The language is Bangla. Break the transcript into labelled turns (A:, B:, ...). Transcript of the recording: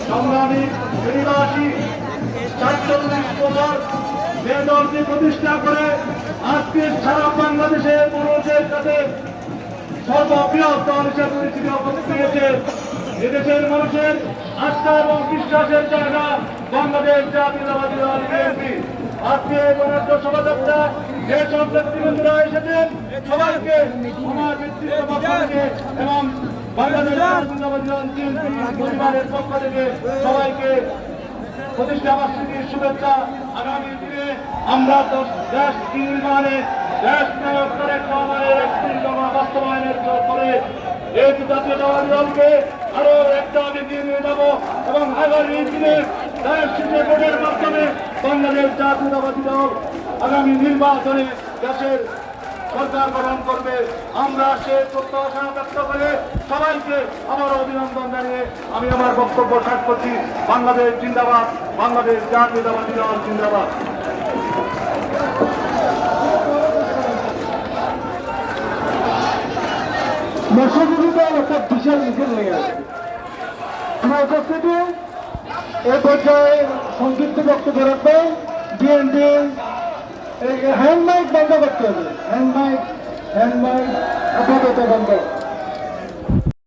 A: সংগ্রামী ফেরিবাসী ৪৪ বছর বেদর্জি প্রতিষ্ঠা করে আজকে সারা বাংলাদেশের মানুষের কাছে সর্ববৃহৎ দল হিসেবে পরিচিতি পেয়েছে। এদেশের মানুষের আস্থা এবং বিশ্বাসের জায়গা বাংলাদেশ জাতীয়তাবাদী দল বিএনপি। আজকে গণতন্ত্র শোভাযাত্রা যে সব নেতৃবৃন্দরা এসেছেন সবাইকে আমার ব্যক্তিগত পক্ষ থেকে এবং বাংলাদেশ জাতীয়তাবাদী দল বিএনপি পরিবারের পক্ষ থেকে সবাইকে প্রতিষ্ঠা বার্ষিকীর শুভেচ্ছা। আগামী দিনে আমরা দেশ নির্মাণে দেশ নায়কের বাস্তবায়নের করে এই জাতীয়তাবাদী দলকে আরো একটা এগিয়ে নিয়ে যাবো এবং আগামী দিনে দেশ শেষে ভোটের মাধ্যমে বাংলাদেশ জাতীয়তাবাদী দল আগামী নির্বাচনে দেশের সরকার গঠন করবে। আমরা সে প্রত্যাশা ব্যক্ত করে সবাইকে আবারও অভিনন্দন জানিয়ে আমি আমার বক্তব্য শেষ করছি। বাংলাদেশ জিন্দাবাদ, বাংলাদেশ জাতীয়তাবাদী দল জিন্দাবাদ।
B: সহযোগিতার একটা বিশাল মিছিল হয়ে গেছে। আমার উপস্থিতি এ পর্যায়ে সংক্ষিপ্ত বক্তব্য রাখবে বিএনপি। হ্যান্ড মাইক বন্ধ করতে হবে, হ্যান্ড মাইক আপাতত বন্ধ।